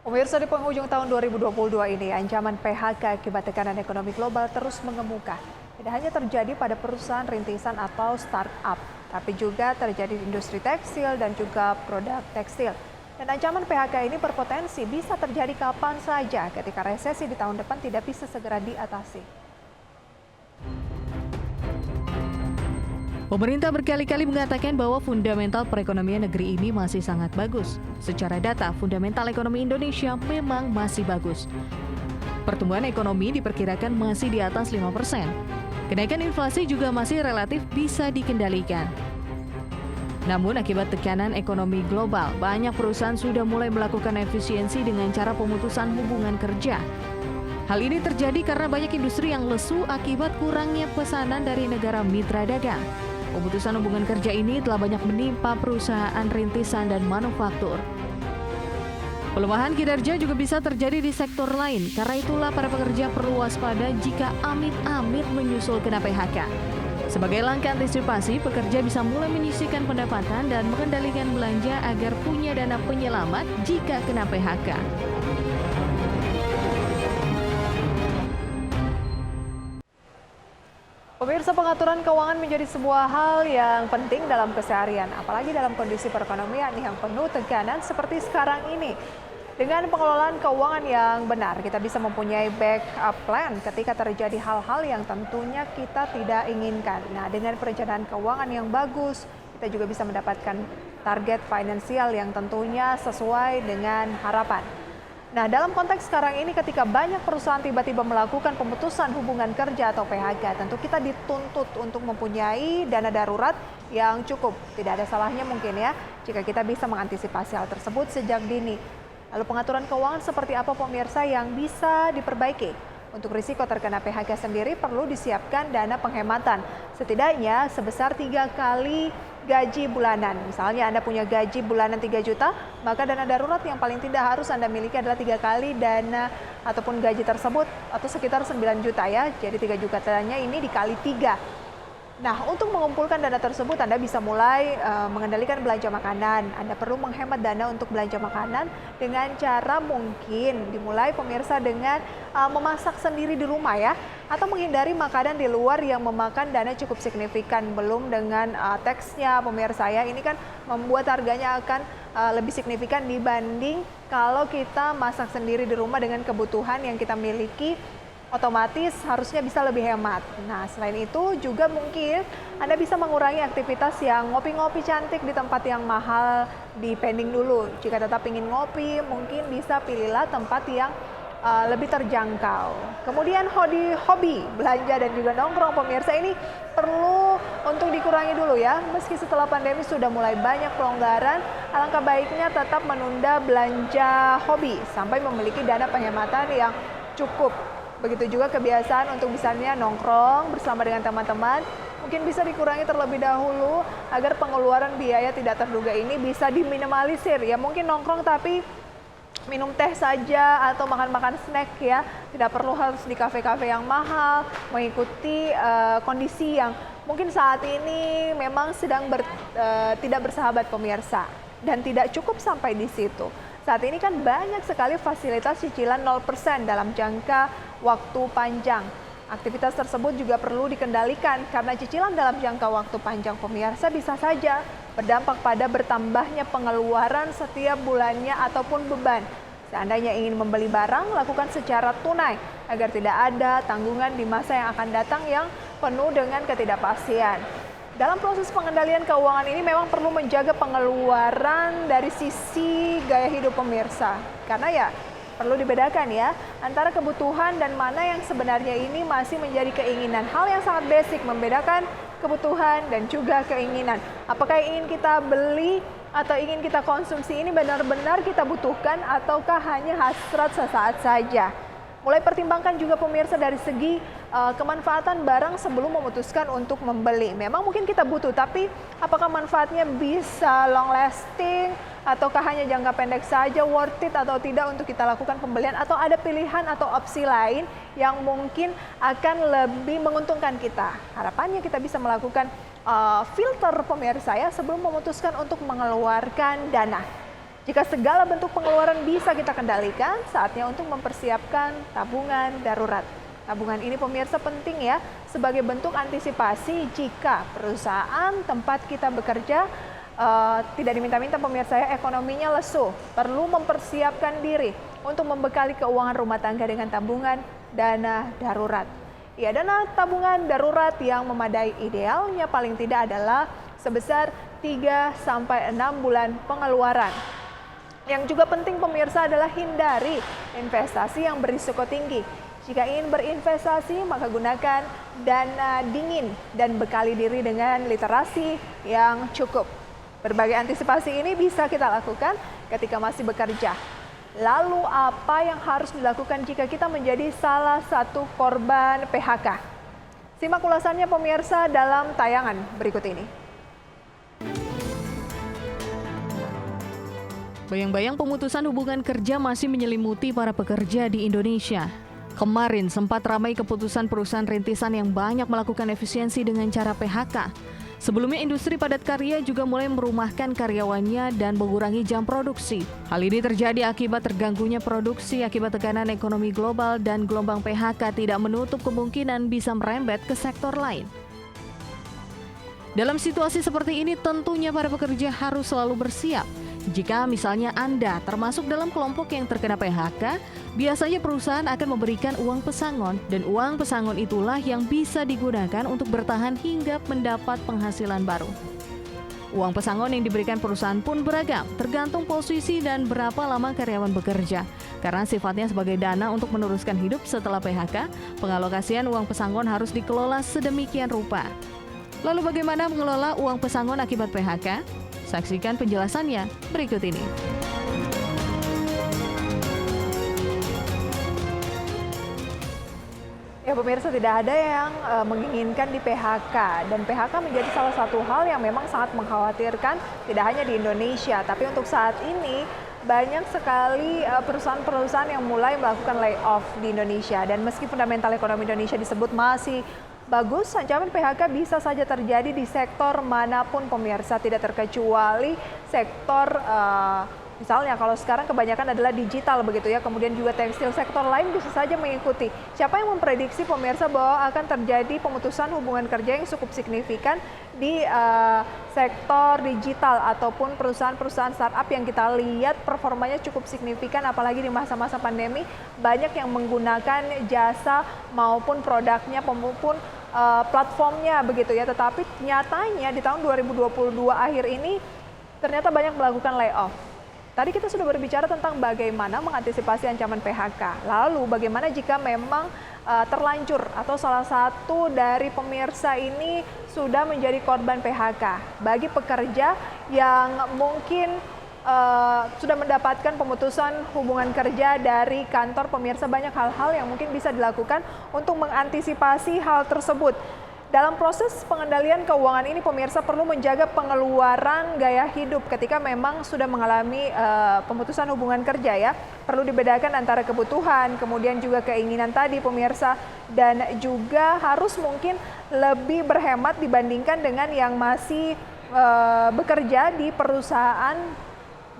Pemirsa, di penghujung tahun 2022 ini, ancaman PHK akibat tekanan ekonomi global terus mengemuka. Tidak hanya terjadi pada perusahaan rintisan atau startup, tapi juga terjadi di industri tekstil dan juga produk tekstil. Dan ancaman PHK ini berpotensi bisa terjadi kapan saja ketika resesi di tahun depan tidak bisa segera diatasi. Pemerintah berkali-kali mengatakan bahwa fundamental perekonomian negeri ini masih sangat bagus. Secara data, fundamental ekonomi Indonesia memang masih bagus. Pertumbuhan ekonomi diperkirakan masih di atas 5%. Kenaikan inflasi juga masih relatif bisa dikendalikan. Namun akibat tekanan ekonomi global, banyak perusahaan sudah mulai melakukan efisiensi dengan cara pemutusan hubungan kerja. Hal ini terjadi karena banyak industri yang lesu akibat kurangnya pesanan dari negara mitra dagang. Pemutusan hubungan kerja ini telah banyak menimpa perusahaan rintisan dan manufaktur. Pelemahan kinerja juga bisa terjadi di sektor lain, karena itulah para pekerja perlu waspada jika amit-amit menyusul kena PHK. Sebagai langkah antisipasi, pekerja bisa mulai menyisihkan pendapatan dan mengendalikan belanja agar punya dana penyelamat jika kena PHK. Pemirsa, pengaturan keuangan menjadi sebuah hal yang penting dalam keseharian, apalagi dalam kondisi perekonomian yang penuh tekanan seperti sekarang ini. Dengan pengelolaan keuangan yang benar, kita bisa mempunyai backup plan ketika terjadi hal-hal yang tentunya kita tidak inginkan. Nah, dengan perencanaan keuangan yang bagus, kita juga bisa mendapatkan target finansial yang tentunya sesuai dengan harapan. Nah, dalam konteks sekarang ini ketika banyak perusahaan tiba-tiba melakukan pemutusan hubungan kerja atau PHK, tentu kita dituntut untuk mempunyai dana darurat yang cukup. Tidak ada salahnya mungkin ya, jika kita bisa mengantisipasi hal tersebut sejak dini. Lalu pengaturan keuangan seperti apa pemirsa yang bisa diperbaiki? Untuk risiko terkena PHK sendiri perlu disiapkan dana penghematan. Setidaknya sebesar 3 kali gaji bulanan. Misalnya Anda punya gaji bulanan 3 juta, maka dana darurat yang paling tidak harus Anda miliki adalah 3 kali dana ataupun gaji tersebut atau sekitar 9 juta ya. Jadi 3 jutanya ini dikali 3. Nah, untuk mengumpulkan dana tersebut Anda bisa mulai mengendalikan belanja makanan. Anda perlu menghemat dana untuk belanja makanan dengan cara mungkin dimulai pemirsa dengan memasak sendiri di rumah ya. Atau menghindari makanan di luar yang memakan dana cukup signifikan. Belum dengan teksnya pemirsa ya, ini kan membuat harganya akan lebih signifikan dibanding kalau kita masak sendiri di rumah dengan kebutuhan yang kita miliki. Otomatis harusnya bisa lebih hemat. Nah, selain itu juga mungkin Anda bisa mengurangi aktivitas yang ngopi-ngopi cantik di tempat yang mahal, di pending dulu. Jika tetap ingin ngopi, mungkin bisa pilihlah tempat yang lebih terjangkau. Kemudian hobi belanja dan juga nongkrong pemirsa ini perlu untuk dikurangi dulu ya. Meski setelah pandemi sudah mulai banyak pelonggaran, alangkah baiknya tetap menunda belanja hobi sampai memiliki dana penghematan yang cukup. Begitu juga kebiasaan untuk misalnya nongkrong bersama dengan teman-teman, mungkin bisa dikurangi terlebih dahulu agar pengeluaran biaya tidak terduga ini bisa diminimalisir. Ya mungkin nongkrong tapi minum teh saja atau makan-makan snack ya. Tidak perlu harus di kafe-kafe yang mahal, mengikuti kondisi yang mungkin saat ini memang sedang tidak bersahabat pemirsa. Dan tidak cukup sampai di situ. Saat ini kan banyak sekali fasilitas cicilan 0% dalam jangka waktu panjang. Aktivitas tersebut juga perlu dikendalikan karena cicilan dalam jangka waktu panjang pemirsa bisa saja berdampak pada bertambahnya pengeluaran setiap bulannya ataupun beban. Seandainya ingin membeli barang, lakukan secara tunai agar tidak ada tanggungan di masa yang akan datang yang penuh dengan ketidakpastian. Dalam proses pengendalian keuangan ini memang perlu menjaga pengeluaran dari sisi gaya hidup pemirsa. Karena ya perlu dibedakan ya antara kebutuhan dan mana yang sebenarnya ini masih menjadi keinginan. Hal yang sangat basic membedakan kebutuhan dan juga keinginan. Apakah ingin kita beli atau ingin kita konsumsi ini benar-benar kita butuhkan ataukah hanya hasrat sesaat saja. Mulai pertimbangkan juga pemirsa dari segi kemanfaatan barang sebelum memutuskan untuk membeli. Memang mungkin kita butuh, tapi apakah manfaatnya bisa long lasting ataukah hanya jangka pendek saja, worth it atau tidak untuk kita lakukan pembelian, atau ada pilihan atau opsi lain yang mungkin akan lebih menguntungkan kita. Harapannya kita bisa melakukan filter pemirsa ya sebelum memutuskan untuk mengeluarkan dana. Jika segala bentuk pengeluaran bisa kita kendalikan, saatnya untuk mempersiapkan tabungan darurat. Tabungan ini pemirsa penting ya, sebagai bentuk antisipasi jika perusahaan tempat kita bekerja tidak diminta-minta pemirsa ya, ekonominya lesu. Perlu mempersiapkan diri untuk membekali keuangan rumah tangga dengan tabungan dana darurat. Ya, dana tabungan darurat yang memadai idealnya paling tidak adalah sebesar 3-6 bulan pengeluaran. Yang juga penting pemirsa adalah hindari investasi yang berisiko tinggi. Jika ingin berinvestasi, maka gunakan dana dingin dan bekali diri dengan literasi yang cukup. Berbagai antisipasi ini bisa kita lakukan ketika masih bekerja. Lalu apa yang harus dilakukan jika kita menjadi salah satu korban PHK? Simak ulasannya pemirsa dalam tayangan berikut ini. Bayang-bayang pemutusan hubungan kerja masih menyelimuti para pekerja di Indonesia. Kemarin sempat ramai keputusan perusahaan rintisan yang banyak melakukan efisiensi dengan cara PHK. Sebelumnya industri padat karya juga mulai merumahkan karyawannya dan mengurangi jam produksi. Hal ini terjadi akibat terganggunya produksi akibat tekanan ekonomi global dan gelombang PHK tidak menutup kemungkinan bisa merembet ke sektor lain. Dalam situasi seperti ini tentunya para pekerja harus selalu bersiap. Jika misalnya Anda termasuk dalam kelompok yang terkena PHK, biasanya perusahaan akan memberikan uang pesangon dan uang pesangon itulah yang bisa digunakan untuk bertahan hingga mendapat penghasilan baru. Uang pesangon yang diberikan perusahaan pun beragam, tergantung posisi dan berapa lama karyawan bekerja. Karena sifatnya sebagai dana untuk meneruskan hidup setelah PHK, pengalokasian uang pesangon harus dikelola sedemikian rupa. Lalu bagaimana mengelola uang pesangon akibat PHK? Saksikan penjelasannya berikut ini. Ya pemirsa, tidak ada yang menginginkan di PHK dan PHK menjadi salah satu hal yang memang sangat mengkhawatirkan tidak hanya di Indonesia, tapi untuk saat ini banyak sekali perusahaan-perusahaan yang mulai melakukan layoff di Indonesia dan meski fundamental ekonomi Indonesia disebut masih bagus, ancaman PHK bisa saja terjadi di sektor manapun pemirsa, tidak terkecuali sektor misalnya kalau sekarang kebanyakan adalah digital begitu ya, kemudian juga tekstil, sektor lain bisa saja mengikuti. Siapa yang memprediksi pemirsa bahwa akan terjadi pemutusan hubungan kerja yang cukup signifikan di sektor digital ataupun perusahaan-perusahaan startup yang kita lihat performanya cukup signifikan, apalagi di masa-masa pandemi banyak yang menggunakan jasa maupun produknya maupun platformnya begitu ya. Tetapi nyatanya di tahun 2022 akhir ini ternyata banyak melakukan layoff. Tadi kita sudah berbicara tentang bagaimana mengantisipasi ancaman PHK. Lalu bagaimana jika memang terlanjur atau salah satu dari pemirsa ini sudah menjadi korban PHK. Bagi pekerja yang mungkin sudah mendapatkan pemutusan hubungan kerja dari kantor, pemirsa banyak hal-hal yang mungkin bisa dilakukan untuk mengantisipasi hal tersebut. Dalam proses pengendalian keuangan ini pemirsa perlu menjaga pengeluaran gaya hidup ketika memang sudah mengalami pemutusan hubungan kerja ya. Perlu dibedakan antara kebutuhan, kemudian juga keinginan tadi pemirsa, dan juga harus mungkin lebih berhemat dibandingkan dengan yang masih bekerja di perusahaan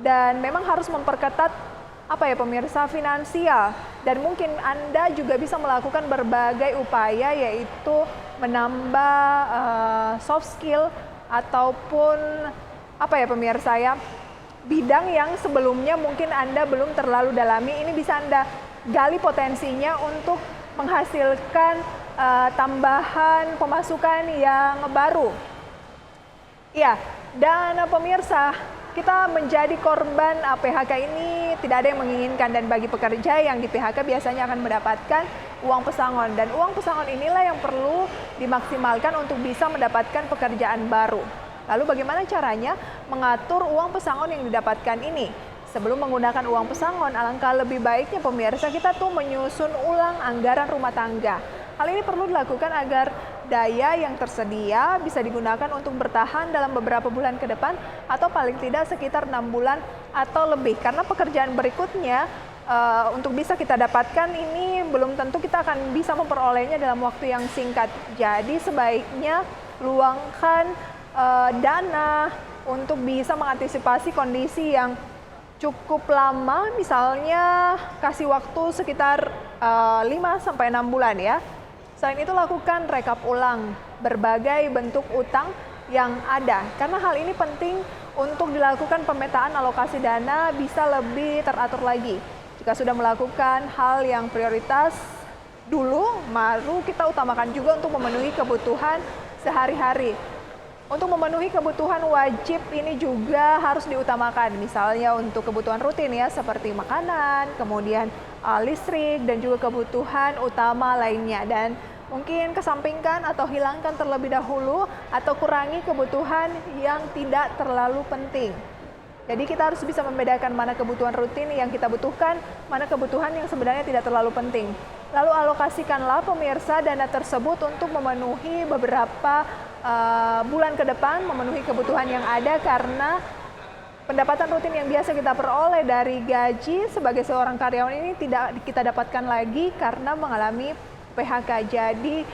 dan memang harus memperketat pemirsa finansial, dan mungkin Anda juga bisa melakukan berbagai upaya yaitu menambah soft skill ataupun pemirsa ya, bidang yang sebelumnya mungkin Anda belum terlalu dalami, ini bisa Anda gali potensinya untuk menghasilkan tambahan pemasukan yang baru. Ya, dan pemirsa, kita menjadi korban PHK ini tidak ada yang menginginkan, dan bagi pekerja yang di PHK biasanya akan mendapatkan uang pesangon, dan uang pesangon inilah yang perlu dimaksimalkan untuk bisa mendapatkan pekerjaan baru. Lalu bagaimana caranya mengatur uang pesangon yang didapatkan ini? Sebelum menggunakan uang pesangon, alangkah lebih baiknya pemirsa kita tuh menyusun ulang anggaran rumah tangga. Hal ini perlu dilakukan agar daya yang tersedia bisa digunakan untuk bertahan dalam beberapa bulan ke depan atau paling tidak sekitar 6 bulan atau lebih. Karena pekerjaan berikutnya untuk bisa kita dapatkan ini belum tentu kita akan bisa memperolehnya dalam waktu yang singkat. Jadi sebaiknya luangkan dana untuk bisa mengantisipasi kondisi yang cukup lama, misalnya kasih waktu sekitar 5-6 bulan ya. Selain itu lakukan rekap ulang berbagai bentuk utang yang ada. Karena hal ini penting untuk dilakukan pemetaan alokasi dana bisa lebih teratur lagi. Jika sudah melakukan hal yang prioritas dulu, baru kita utamakan juga untuk memenuhi kebutuhan sehari-hari. Untuk memenuhi kebutuhan wajib ini juga harus diutamakan, misalnya untuk kebutuhan rutin ya, seperti makanan, kemudian listrik, dan juga kebutuhan utama lainnya. Dan mungkin kesampingkan atau hilangkan terlebih dahulu atau kurangi kebutuhan yang tidak terlalu penting. Jadi kita harus bisa membedakan mana kebutuhan rutin yang kita butuhkan, mana kebutuhan yang sebenarnya tidak terlalu penting. Lalu alokasikanlah pemirsa dana tersebut untuk memenuhi beberapa bulan ke depan, memenuhi kebutuhan yang ada, karena pendapatan rutin yang biasa kita peroleh dari gaji sebagai seorang karyawan ini tidak kita dapatkan lagi karena mengalami PHK. Jadi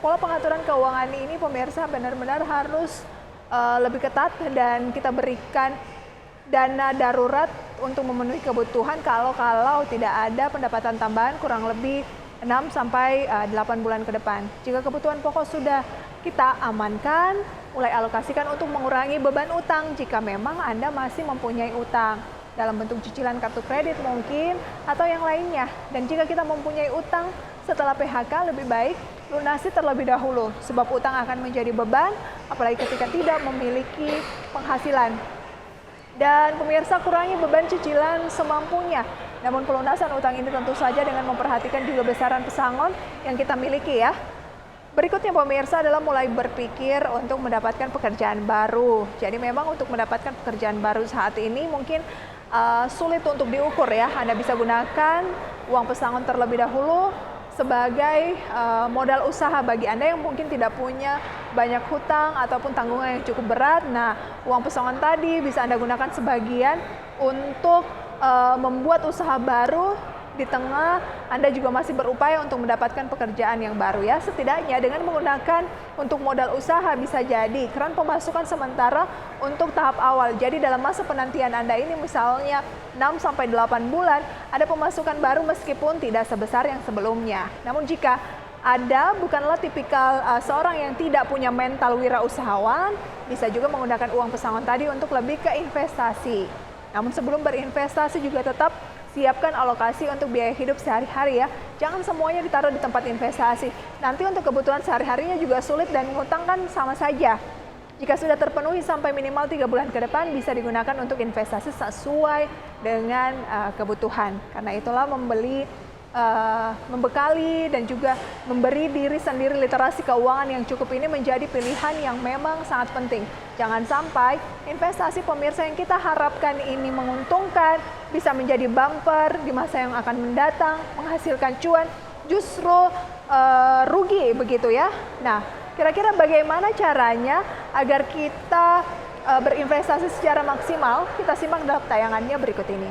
pola pengaturan keuangan ini pemirsa benar-benar harus lebih ketat, dan kita berikan dana darurat untuk memenuhi kebutuhan kalau tidak ada pendapatan tambahan kurang lebih 6-8 bulan ke depan. Jika kebutuhan pokok sudah kita amankan, mulai alokasikan untuk mengurangi beban utang jika memang Anda masih mempunyai utang dalam bentuk cicilan kartu kredit mungkin atau yang lainnya. Dan jika kita mempunyai utang setelah PHK, lebih baik lunasi terlebih dahulu sebab utang akan menjadi beban apalagi ketika tidak memiliki penghasilan. Dan pemirsa, kurangi beban cicilan semampunya. Namun pelunasan utang ini tentu saja dengan memperhatikan juga besaran pesangon yang kita miliki ya. Berikutnya pemirsa adalah mulai berpikir untuk mendapatkan pekerjaan baru. Jadi memang untuk mendapatkan pekerjaan baru saat ini mungkin sulit untuk diukur ya. Anda bisa gunakan uang pesangon terlebih dahulu sebagai modal usaha bagi Anda yang mungkin tidak punya banyak hutang ataupun tanggungan yang cukup berat. Nah, uang pesangon tadi bisa Anda gunakan sebagian untuk membuat usaha baru di tengah Anda juga masih berupaya untuk mendapatkan pekerjaan yang baru ya. Setidaknya dengan menggunakan untuk modal usaha bisa jadi keran pemasukan sementara untuk tahap awal. Jadi dalam masa penantian Anda ini misalnya 6-8 bulan ada pemasukan baru meskipun tidak sebesar yang sebelumnya. Namun jika Anda bukanlah tipikal seorang yang tidak punya mental wirausahawan, bisa juga menggunakan uang pesangon tadi untuk lebih ke investasi. Namun sebelum berinvestasi juga tetap siapkan alokasi untuk biaya hidup sehari-hari ya. Jangan semuanya ditaruh di tempat investasi. Nanti untuk kebutuhan sehari-harinya juga sulit dan ngutang kan sama saja. Jika sudah terpenuhi sampai minimal 3 bulan ke depan bisa digunakan untuk investasi sesuai dengan kebutuhan. Karena itulah membekali dan juga memberi diri sendiri literasi keuangan yang cukup ini menjadi pilihan yang memang sangat penting. Jangan sampai investasi pemirsa yang kita harapkan ini menguntungkan, bisa menjadi bumper di masa yang akan mendatang, menghasilkan cuan, justru rugi begitu ya. Nah, kira-kira bagaimana caranya agar kita berinvestasi secara maksimal? Kita simak dalam tayangannya berikut ini.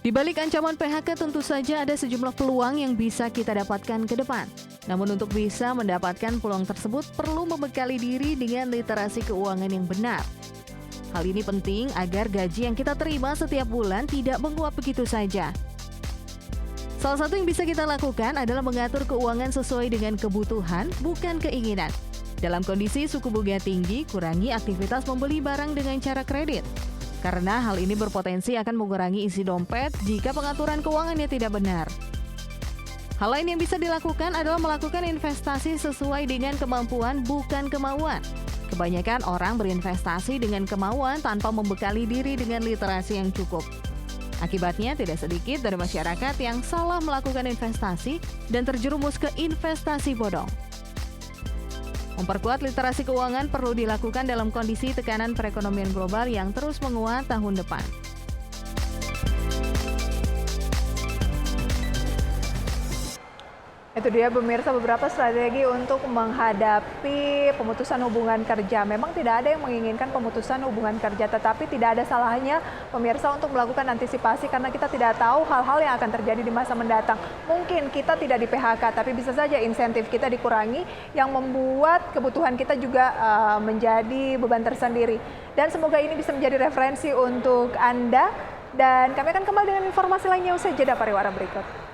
Di balik ancaman PHK tentu saja ada sejumlah peluang yang bisa kita dapatkan ke depan. Namun untuk bisa mendapatkan peluang tersebut perlu membekali diri dengan literasi keuangan yang benar. Hal ini penting agar gaji yang kita terima setiap bulan tidak menguap begitu saja. Salah satu yang bisa kita lakukan adalah mengatur keuangan sesuai dengan kebutuhan, bukan keinginan. Dalam kondisi suku bunga tinggi, kurangi aktivitas membeli barang dengan cara kredit. Karena hal ini berpotensi akan mengurangi isi dompet jika pengaturan keuangannya tidak benar. Hal lain yang bisa dilakukan adalah melakukan investasi sesuai dengan kemampuan, bukan kemauan. Kebanyakan orang berinvestasi dengan kemauan tanpa membekali diri dengan literasi yang cukup. Akibatnya tidak sedikit dari masyarakat yang salah melakukan investasi dan terjerumus ke investasi bodong. Memperkuat literasi keuangan perlu dilakukan dalam kondisi tekanan perekonomian global yang terus menguat tahun depan. Itu dia pemirsa beberapa strategi untuk menghadapi pemutusan hubungan kerja. Memang tidak ada yang menginginkan pemutusan hubungan kerja, tetapi tidak ada salahnya pemirsa untuk melakukan antisipasi karena kita tidak tahu hal-hal yang akan terjadi di masa mendatang. Mungkin kita tidak di PHK, tapi bisa saja insentif kita dikurangi yang membuat kebutuhan kita juga menjadi beban tersendiri. Dan semoga ini bisa menjadi referensi untuk Anda. Dan kami akan kembali dengan informasi lainnya usai jeda pariwara berikut.